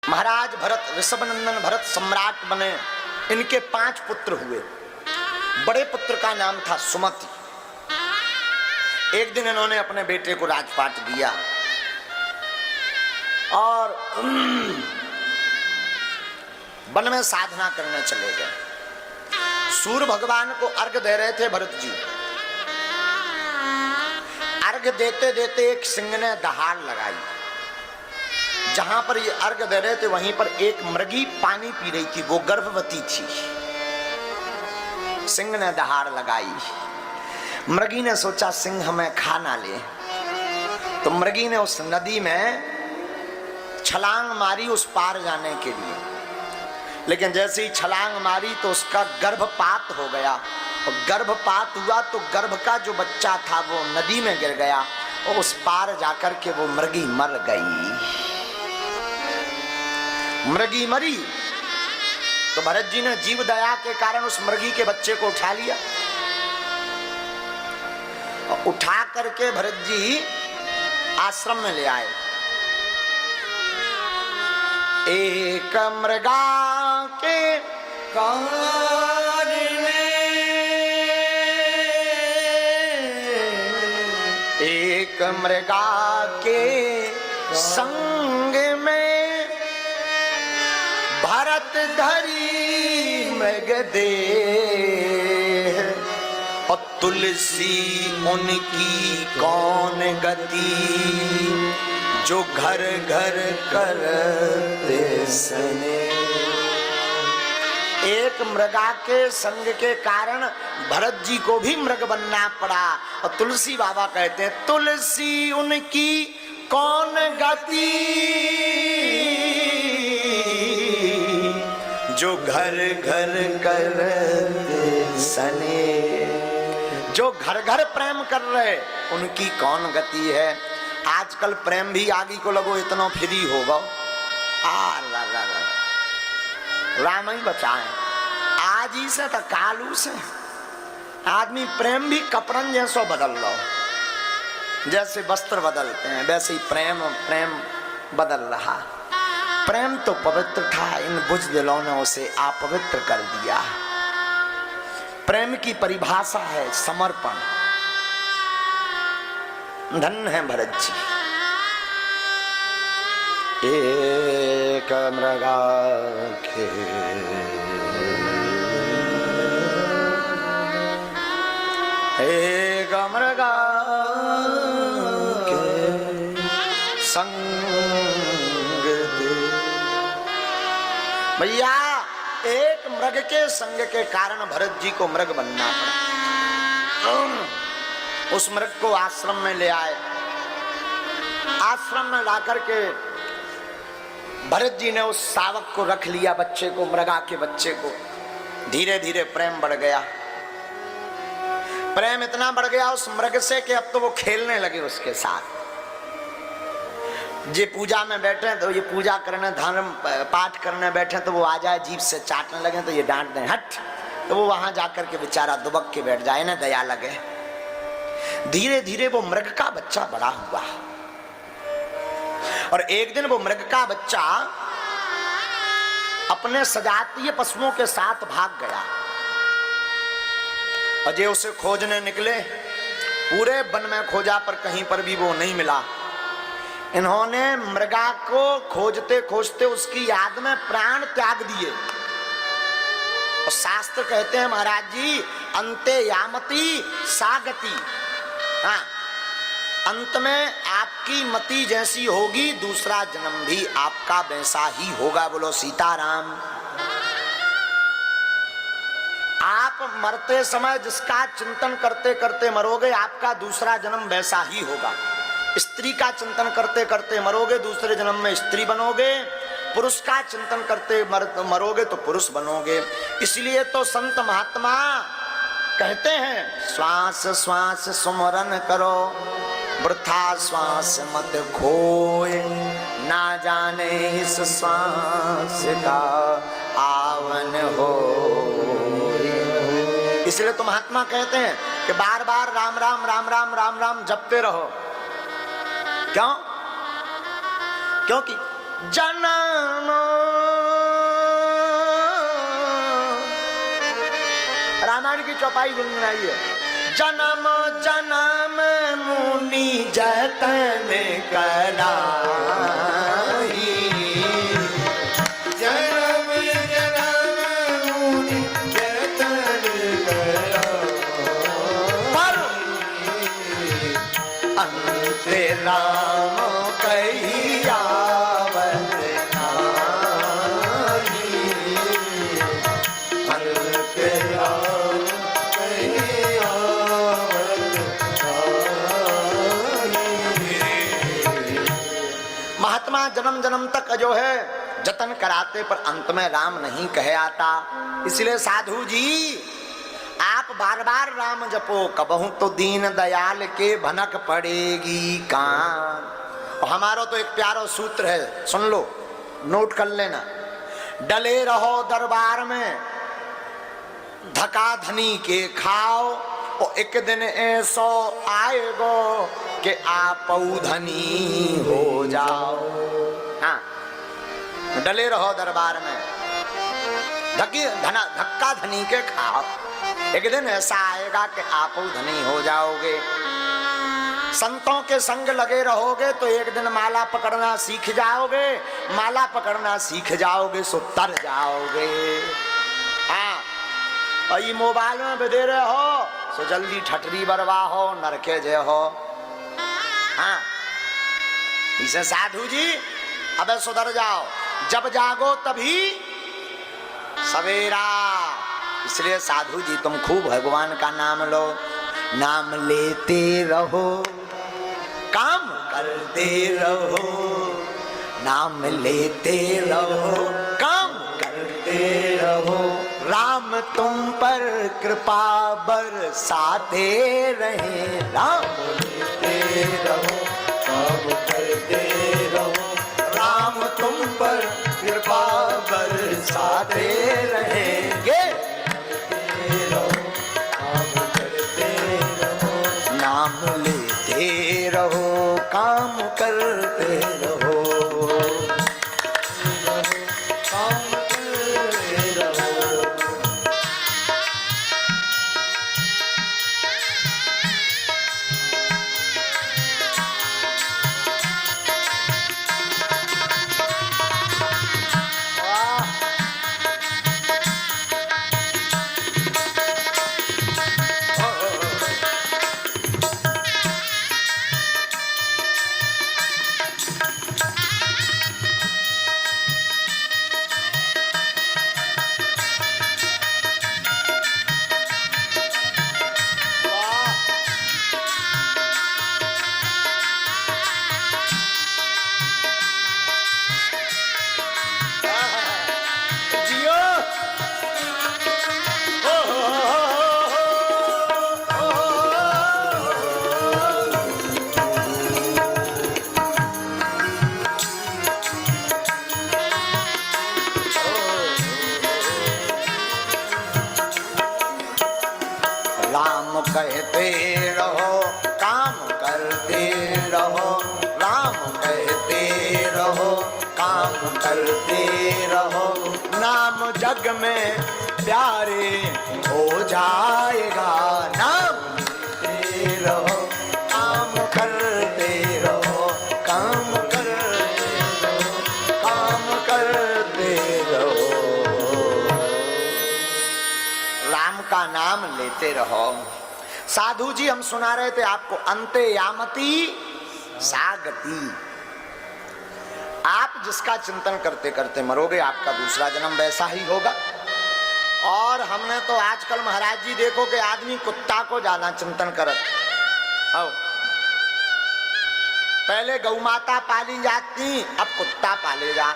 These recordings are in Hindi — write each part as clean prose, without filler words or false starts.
महाराज भरत, ऋषभनंदन भरत सम्राट बने। इनके 5 पुत्र हुए। बड़े पुत्र का नाम था सुमति। एक दिन इन्होंने अपने बेटे को राजपाट दिया और वन में साधना करने चले गए। सूर्य भगवान को अर्घ दे रहे थे भरत जी। अर्घ देते देते एक सिंह ने दहाड़ लगाई। जहां पर ये अर्घ दे रहे थे वहीं पर एक मृगी पानी पी रही थी, वो गर्भवती थी। सिंह ने दहाड़ लगाई। मृगी ने सोचा सिंह हमें खा ना ले, तो मृगी ने उस नदी में छलांग मारी उस पार जाने के लिए। लेकिन जैसे ही छलांग मारी तो उसका गर्भपात हो गया, और गर्भपात हुआ तो गर्भ का जो बच्चा था वो नदी में गिर गया और उस पार जाकर के वो मृगी मर गई। मृगी मरी तो भरत जी ने जीव दया के कारण उस मृगी के बच्चे को उठा लिया और उठा करके भरत जी आश्रम में ले आए। एक मृगा के कार में, एक मृगा के संग में भरत धरी मृग दे, और तुलसी उनकी कौन गति, जो घर घर करते सने। एक मृगा के संग के कारण भरत जी को भी मृग बनना पड़ा। और तुलसी बाबा कहते हैं तुलसी उनकी कौन गति, जो घर घर करते सने। जो घर घर प्रेम कर रहे उनकी कौन गति है। आजकल प्रेम भी आगे को लगो इतना फ्री होगा। राम ही बचाए। आज ही से तो कालू से आदमी प्रेम भी कपड़न जैसो बदल लो। जैसे वस्त्र बदलते हैं वैसे ही प्रेम बदल रहा। प्रेम तो पवित्र था, इन बुझ दिलों ने उसे अपवित्र कर दिया। प्रेम की परिभाषा है समर्पण। धन्य है भरत जी। एक मृगा के एक मृगा के संग दे। भैया एक मृग के संग के कारण भरत जी को मृग बनना पड़ा। उस मृग को आश्रम में ले आए। आश्रम में लाकर के भरत जी ने उस शावक को रख लिया, बच्चे को, मृगा के बच्चे को। धीरे धीरे प्रेम बढ़ गया। प्रेम इतना बढ़ गया उस मृग से कि अब तो वो खेलने लगे उसके साथ। जे पूजा में बैठे तो ये पूजा करने, धर्म पाठ करने बैठे तो वो आ जाए जीभ से चाटने लगे तो ये डांट दें हट, तो वो वहां जाकर के बेचारा दुबक के बैठ जाए ना, दया लगे। धीरे धीरे वो मृग का बच्चा बड़ा हुआ और एक दिन वो मृग का बच्चा अपने सजातीय पशुओं के साथ भाग गया। अजय उसे खोजने निकले। पूरे वन में खोजा पर कहीं पर भी वो नहीं मिला। इन्होंने मृगा को खोजते खोजते उसकी याद में प्राण त्याग दिए। और शास्त्र कहते हैं महाराज जी, अंते यामति सागति। हाँ, अंत में आपकी मति जैसी होगी दूसरा जन्म भी आपका वैसा ही होगा। बोलो सीताराम। आप मरते समय जिसका चिंतन करते करते मरोगे आपका दूसरा जन्म वैसा ही होगा। स्त्री का चिंतन करते करते मरोगे, दूसरे जन्म में स्त्री बनोगे। पुरुष का चिंतन करते मरोगे तो पुरुष बनोगे। इसलिए तो संत महात्मा कहते हैं श्वास श्वास सुमरन करो, वृथा श्वास मत खोए, ना जाने इस श्वास का आवन हो। इसलिए तो महात्मा कहते हैं कि बार बार राम राम राम राम राम राम जपते रहो। क्यों? क्योंकि जन्म चौपाई गुनगुनाइए। जन्म जन्म मुनि जतन कराई, जन्म जन्म मुनि जतन कराई, अंत राम कहिया जन्म जन्म तक जो है जतन कराते पर अंत में राम नहीं कहे आता। इसलिए साधु जी आप बार बार राम जपो, कबहू तो दीन दयाल के भनक पड़ेगी कान। और हमारा तो एक प्यारा सूत्र है, सुन लो, नोट कर लेना। डले रहो दरबार में धका धनी के खाओ, और एक दिन ऐसो आएगो कि आप धनी हो जाओ। हाँ, डले रहो दरबार में धक्का धनी के खाओ, एक दिन ऐसा आएगा कि आप धनी हो जाओगे। संतों के संग लगे रहोगे तो एक दिन माला पकड़ना सीख जाओगे, माला पकड़ना सीख जाओगे सो तर जाओगे। हाँ, और ये मोबाइल में भी दे रहे हो सो जल्दी ठटरी बरवा हो, नरके जे हो। हाँ, इसे साधु जी अबे सुधर जाओ, जब जागो तभी सवेरा। इसलिए साधु जी तुम खूब भगवान का नाम लो, नाम लेते रहो, काम करते रहो, नाम लेते रहो, काम करते रहो। राम तुम पर कृपा बरसाते रहे, राम लेते रहो, काम करते रहो, राम तुम पर कृपा बरसाते रहेंगे। नाम लेते रहो, काम करते रहो, काम करते रहो। कहते रहो, काम करते रहो, राम कहते रहो, काम करते रहो। नाम जग में प्यारे हो जाएगा, नाम लेते रहो, काम करते रहो, काम करते रहो, काम करते रहो। राम का नाम लेते रहो। साधु जी हम सुना रहे थे आपको, अंते यामती सागति। आप जिसका चिंतन करते करते मरोगे, आपका दूसरा जन्म वैसा ही होगा। और हमने तो आजकल महाराज जी देखो कि आदमी कुत्ता को ज्यादा चिंतन करत। पहले गौ माता पाली जाती, अब कुत्ता पाले जा।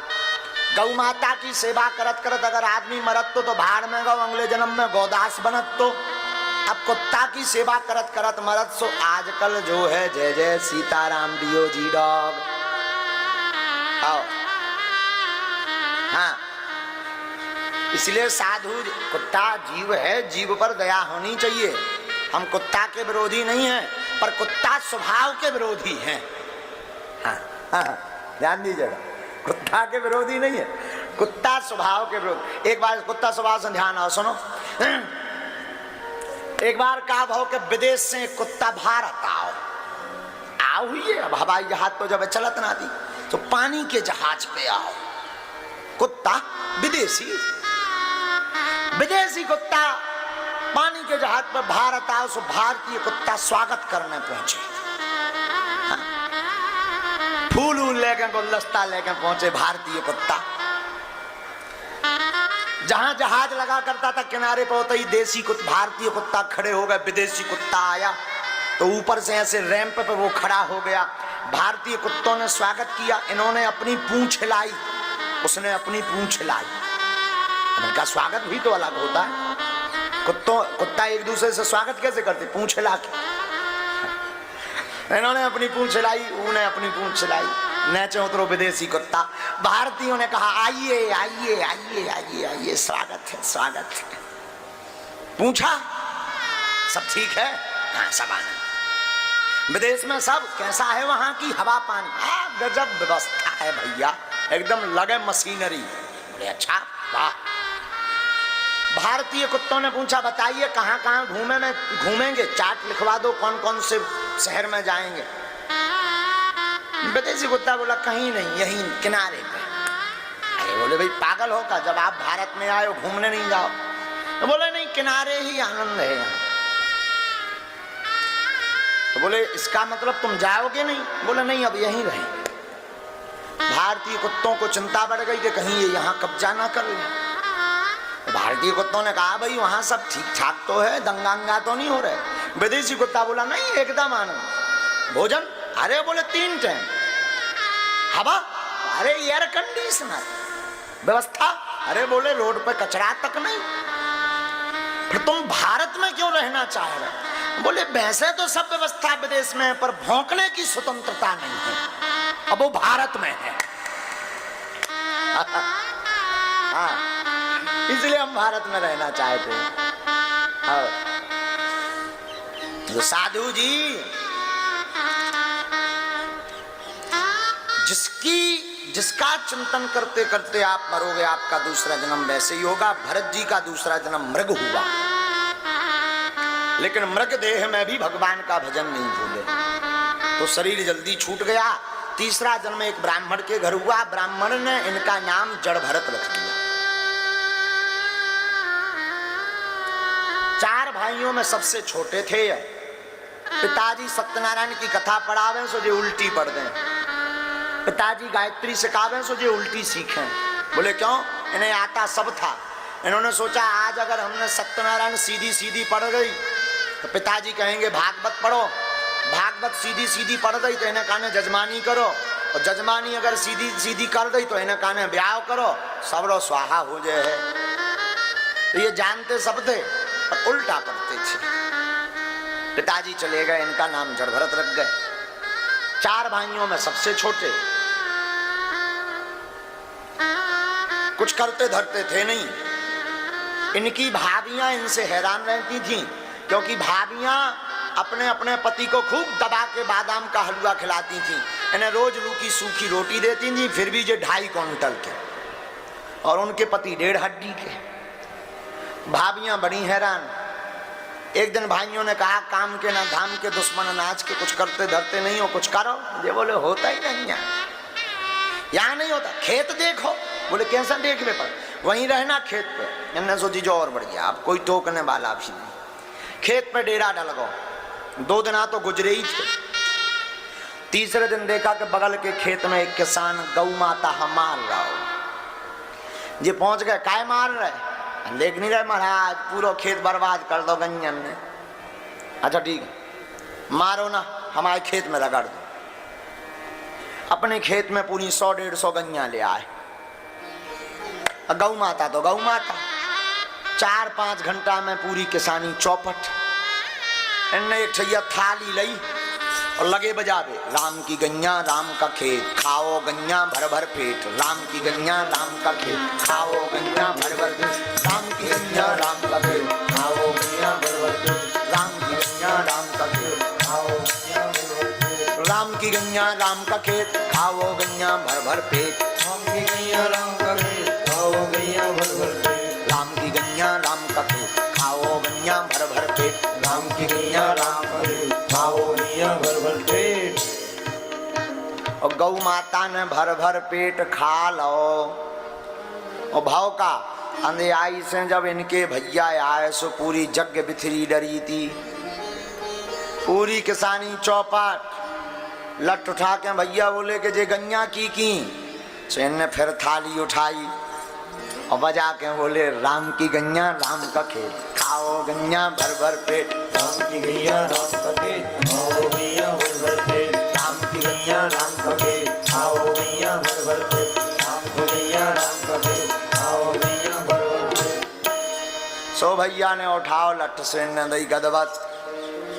गौ माता की सेवा करत करत अगर आदमी मरत तो भाड़ में गौ, अगले जन्म में गौदास बनत। तो अब कुत्ता की सेवा करत करत मरत। सो आजकल जो है जय जय सीताराम डियो जी डॉग। आओ, हाँ, इसलिए साधु कुत्ता जीव है, जीव पर दया होनी चाहिए। हम कुत्ता के विरोधी नहीं हैं, पर कुत्ता स्वभाव के विरोधी हैं। हाँ, हाँ, ध्यान दीजिएगा, कुत्ता के विरोधी नहीं है, कुत्ता स्वभाव के विरोधी। एक बार कुत्ता स्वभाव से ध्यान आओ, सुनो। एक बार कहा भाव के विदेश से कुत्ता भारत आओ आओ हुई अब हवाई जहाज तो जब चलत ना थी तो पानी के जहाज पे आओ। कुत्ता विदेशी विदेशी कुत्ता पानी के जहाज पर भारत आओ सो भारतीय कुत्ता स्वागत करने पहुंचे। फूल उल लेके गुलदस्ता लेके पहुंचे भारतीय कुत्ता। जहां जहाज लगा करता था किनारे पर होता ही देसी कुत्ता भारतीय कुत्ता खड़े हो गए। विदेशी कुत्ता आया तो ऊपर से ऐसे रैंप पे वो खड़ा हो गया। भारतीय कुत्तों ने स्वागत किया, इन्होंने अपनी पूंछ हिलाई, उसने अपनी पूंछ हिलाई। इनका स्वागत भी तो अलग होता है। कुत्ता एक दूसरे से स्वागत कैसे करते? पूंछ हिला के। इन्होंने अपनी पूंछ हिलाई, उन्हें अपनी पूंछ हिलाई। नीचे उतरो विदेशी कुत्ता। भारतीयों ने कहा आइए आइए आइए आइए आइए, स्वागत है स्वागत है। पूछा सब ठीक है? हाँ सब आनंद। विदेश में सब कैसा है? वहां की हवा पानी गजब व्यवस्था है भैया, एकदम लगे मशीनरी। बोले अच्छा वाह। भारतीय कुत्तों ने पूछा बताइए कहाँ कहाँ घूमेंगे, चार्ट लिखवा दो कौन कौन से शहर में जाएंगे। विदेशी कुत्ता बोला कहीं नहीं, यहीं किनारे पे। अरे बोले भाई पागल हो का, जब आप भारत में आए हो घूमने नहीं जाओ? तो बोले नहीं किनारे ही आनंद है यहाँ। तो बोले इसका मतलब तुम जाओगे नहीं? बोले नहीं अब यहीं रहे। भारतीय कुत्तों को चिंता बढ़ गई कि कहीं ये यहाँ कब्जा ना कर ले। भारतीय कुत्तों ने कहा भाई वहां सब ठीक ठाक तो है, दंगा तो नहीं हो रहे। विदेशी कुत्ता बोला नहीं एकदम आनंद। भोजन? अरे बोले 3 टाइम। हवा? अरे एयर कंडीशनर। व्यवस्था? अरे बोले रोड पे कचरा तक नहीं। फिर तुम भारत में क्यों रहना चाह रहे? बोले वैसे तो सब व्यवस्था विदेश में है पर भौंकने की स्वतंत्रता नहीं है, अब वो भारत में है। हाँ इसलिए हम भारत में रहना चाहते हैं। तो साधु जी जिसका चिंतन करते करते आप मरोगे आपका दूसरा जन्म वैसे ही होगा। भरत जी का दूसरा जन्म मृग हुआ, लेकिन मृग देह में भी भगवान का भजन नहीं भूले तो शरीर जल्दी छूट गया। तीसरा जन्म एक ब्राह्मण के घर हुआ। ब्राह्मण ने इनका नाम जड़ भरत रख दिया। 4 भाइयों में सबसे छोटे थे। पिताजी सत्यनारायण की कथा पढ़ावे सो जो उल्टी पढ़ दें, पिताजी गायत्री सिखावे सो जो उल्टी सीखें। बोले क्यों? इन्हें आता सब था। इन्होंने सोचा आज अगर हमने सत्यनारायण सीधी सीधी पढ़ गई तो पिताजी कहेंगे भागवत पढ़ो, भागवत सीधी सीधी पढ़ गई तो इन्हें कहने जजमानी करो, और जजमानी अगर सीधी सीधी कर गई तो इन्हें कहने ब्याह करो, सबरो स्वाहा हो जाए है। तो ये जानते सब थे और उल्टा पढ़ते थे। पिताजी चले गए, इनका नाम जड़ भरत रख गए। 4 भाइयों में सबसे छोटे, कुछ करते धरते थे नहीं। इनकी भाभियां इनसे हैरान रहती थीं क्योंकि भाभियां अपने अपने पति को खूब दबा के बादाम का हलवा खिलाती थीं। इन्हें रोज रूखी सूखी रोटी देती थी, फिर भी ये 2.5 क्विंटल के, और उनके पति 1.5 हड्डी के। भाभियां बड़ी हैरान। एक दिन भाइयों ने कहा काम के ना धाम के दुश्मन अनाज के, कुछ करते धरते नहीं हो, कुछ करो। ये बोले होता ही नहीं है, यहाँ नहीं होता। खेत देखो। बोले कैसा देखने पर? वहीं रहना खेत पे। इन्होंने सोची जो और बढ़िया, अब कोई टोकने वाला भी नहीं। खेत पे डेरा डल गो। 2 दिन तो गुजरे ही थे। तीसरे दिन देखा कि बगल के खेत में एक किसान गौ माता मार रहा हो। ये पहुंच गए, काय मार रहे? देख नहीं रहे महाराज, पूरा खेत बर्बाद कर दो गंजन ने। अच्छा ठीक है, मारो ना, हमारे खेत में रगड़ दो। अपने खेत में पूरी 100-150 गंजा ले आए। गौ माता तो गौ माता, 4-5 घंटा में पूरी किसानी चौपट। इनने एक छैया थाली ली और लगे बजावे, राम की गैया राम का खेत, खाओ गैया भर भर पेट। राम की गैया राम का खेत, खाओ गैया भर भर पेट। राम की गैया राम का खेत, खाओ गैया भर भर पेट। राम की गैया राम का खेत, खाओ गैया भर भर पेट। राम की गैया राम का खेत, खाओ गैया भर भर पेट। राम की गैया राम का खेत, खाओ गैया भर भर पेट। राम की गैया राम का खेत, खाओ गैया भर भर पेट। गौ माता ने भर भर पेट खा लो। और भाव का अंधेराई से जब इनके भैया आए सो पूरी जग बिथरी डरी थी। पूरी किसानी चौपाट लट उठा के भैया बोले कि जे गैया की सो इनने फिर थाली उठाई और बजा के बोले राम की गैया राम का खेत, खाओ गैया भर भर पेट। राम की गैया राम का खेत, खाओ गैया भर भर पेट। राम की गैया राम का खेत, खाओ गैया भर भर पेट। राम की गैया राम का खेत, खाओ गैया भर भर पेट। सो भैया ने उठाओ लट से दई गदबत।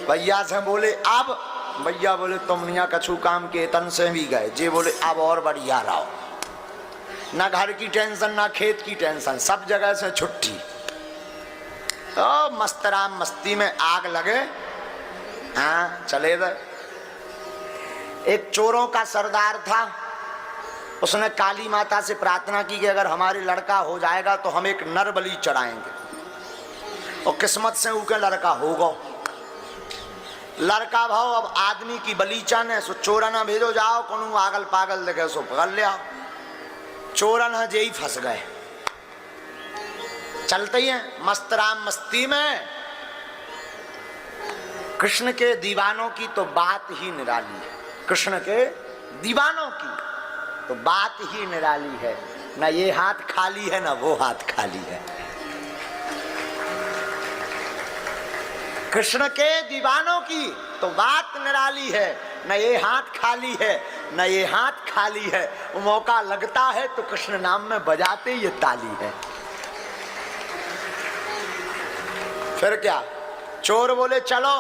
भैया से बोले अब, भैया बोले तुम यहाँ कछु काम के तन से भी गए। जे बोले अब और बढ़िया रहो, ना घर की टेंशन ना खेत की टेंशन, सब जगह से छुट्टी। तो मस्तराम मस्ती में आग लगे। हाँ चले गए। एक चोरों का सरदार था, उसने काली माता से प्रार्थना की कि अगर हमारे लड़का हो जाएगा तो हम एक नर बलि चढ़ाएंगे। और किस्मत से उनके लड़का होगा। लड़का भाव अब आदमी की बलीचा ने सो चोरन भेजो जाओ कोनो आगल पागल देखे सो पकड़ लिया। चोरन जे ही फंस गए। चलते ही हैं मस्त राम मस्ती में। कृष्ण के दीवानों की तो बात ही निराली है। कृष्ण के दीवानों की तो बात ही निराली है। ना ये हाथ खाली है ना वो हाथ खाली है। कृष्ण के दीवानों की तो बात निराली है। न ये हाथ खाली है न ये हाथ खाली है। वो मौका लगता है तो कृष्ण नाम में बजाते ये ताली है। फिर क्या, चोर बोले चलो,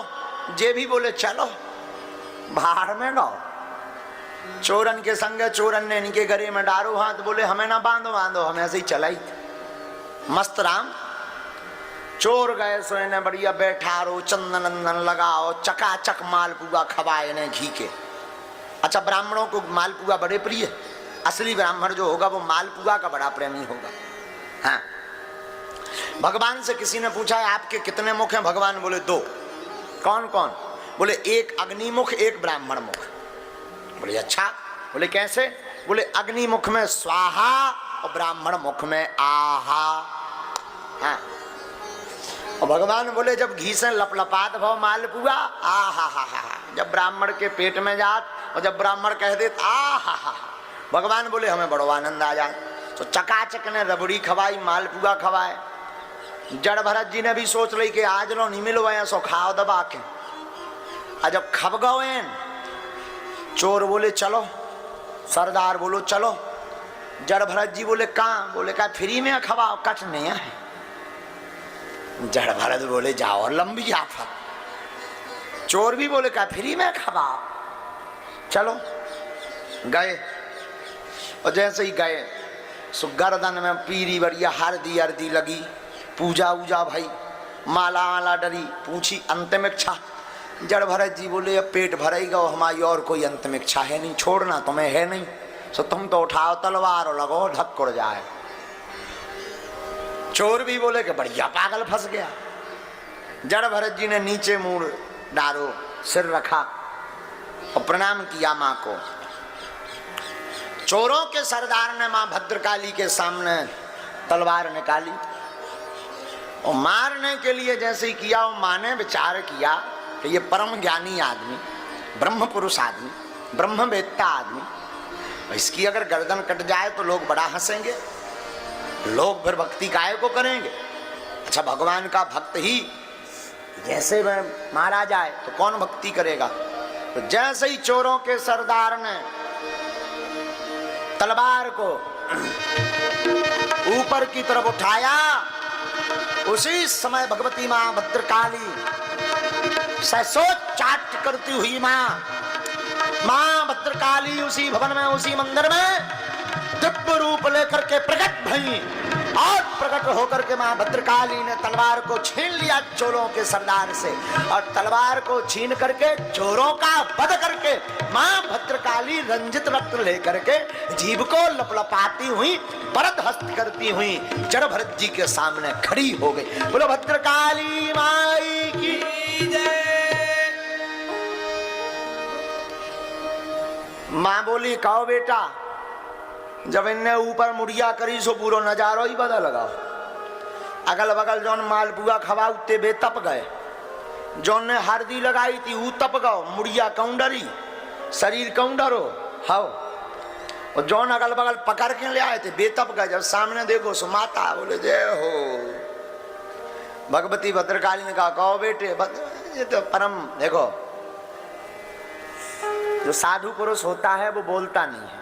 जे भी बोले चलो, बाहर में गाओ। चोरन के संग चोरन ने इनके गले में डारो हाथ। बोले हमें ना बांधो बांधो, हम ऐसे ही चलाई। मस्त राम चोर गए सो इन्हें बढ़िया बैठा रो, चंदन नंदन लगाओ, चकाचक मालपुआ खवाए इन्हें घी के। अच्छा ब्राह्मणों को मालपुआ बड़े प्रिय। असली ब्राह्मण जो होगा वो मालपुआ का बड़ा प्रेमी होगा। हाँ, भगवान से किसी ने पूछा है आपके कितने मुख हैं? भगवान बोले दो। कौन कौन? बोले एक अग्निमुख एक ब्राह्मण मुख। बोले अच्छा, बोले कैसे? बोले अग्निमुख में स्वाहा और ब्राह्मण मुख में आहा। हाँ, और भगवान बोले जब घी से लपलपात भाव मालपुआ आहा हा हा, जब ब्राह्मण के पेट में जात और जब ब्राह्मण कह दे आहा हा, भगवान बोले हमें बड़ो आनंद आ जाए। तो चकाचक ने रबड़ी खवाई, मालपुआ खवाए। जड़ भरत जी ने भी सोच ली कि आज लो नहीं मिलो सो खाओ दबा के। और जब खब गए चोर बोले चलो, सरदार बोलो चलो। जड़ भरत जी बोले कहाँ? बोले कहा फ्री में खवाओ, कट नहीं है। जड़ भरत बोले जाओ लंबी आफत। चोर भी बोले कहा फ्री में खवाओ, चलो। गए और जैसे ही गए सो गर्दन में पीरी बढ़िया हरदी अर्दी लगी, पूजा उजा भाई, माला माला डरी, पूछी अंतिम इच्छा। जड़ भरत जी बोले अब पेट भरेगा, हमारी और कोई अंतिम इच्छा है नहीं, छोड़ना तुम्हें है नहीं। सो तुम तो उठाओ तलवार और लगो ढक उड़ जाए। चोर भी बोले कि बढ़िया पागल फंस गया। जड़ भरत जी ने नीचे मुंह डारो, सिर रखा और प्रणाम किया मां को। चोरों के सरदार ने मां भद्रकाली के सामने तलवार निकाली और मारने के लिए जैसे ही किया, वो मां ने विचार किया कि ये परम ज्ञानी आदमी, ब्रह्म पुरुष आदमी, ब्रह्मवेत्ता आदमी, इसकी अगर गर्दन कट जाए तो लोग बड़ा हंसेंगे, लोग फिर भक्ति काहे को करेंगे। अच्छा भगवान का भक्त ही जैसे मारा जाए तो कौन भक्ति करेगा। तो जैसे ही चोरों के सरदार ने तलवार को ऊपर की तरफ उठाया, उसी समय भगवती मां भद्रकाली सैसो चाट करती हुई मां भद्रकाली उसी भवन में, उसी मंदिर में दिव्य रूप लेकर के प्रकट भई। और प्रकट होकर के मां भद्रकाली ने तलवार को छीन लिया चोरों के सरदार से, और तलवार को छीन करके चोरों का वध करके मां भद्रकाली रंजित रक्त लेकर के जीभ को लपलपाती हुई, वरद हस्त करती हुई जड़ भरत जी के सामने खड़ी हो गई। बोलो भद्रकाली माई की जय। माँ बोली कहो बेटा, जब इनने ऊपर मुड़िया करी सो पूरा नजारो ही बदल लगाओ। अगल बगल जौन मालपुआ खवाऊ ते बे तप गए, जौन ने हरदी लगाई थी ऊ तप गओ, मुड़िया कौंडरी, शरीर कौंडरो हाओ। और जौन अगल बगल पकड़ के ले आए थे बेतप गए। जब सामने देखो सो माता बोले जय हो। भगवती भद्रकाली ने कहा कहो बेटे, ये तो परम देखो, जो साधु पुरुष होता है वो बोलता नहीं है,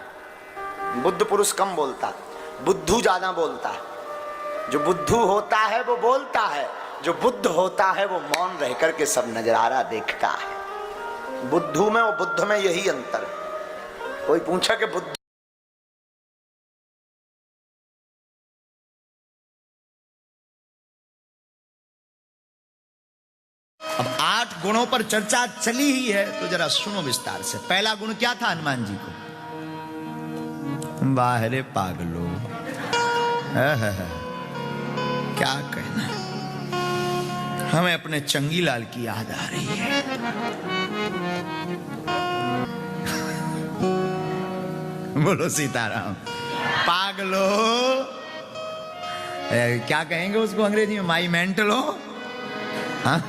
बुद्ध पुरुष कम बोलता, बुद्धू ज्यादा बोलता है। जो बुद्धू होता है वो बोलता है, जो बुद्ध होता है वो मौन रह करके सब नजरारा देखता है। बुद्धू में और बुद्ध में यही अंतर है। कोई पूछा कि बुद्ध अब 8 गुणों पर चर्चा चली ही है तो जरा सुनो विस्तार से। पहला गुण क्या था हनुमान जी को? बाहरे पागलो, क्या कहना, हमें अपने चंगीलाल की याद आ रही है। बोलो सीताराम। पागलो, क्या कहेंगे उसको अंग्रेजी में? माई मेंटलो। हाँ?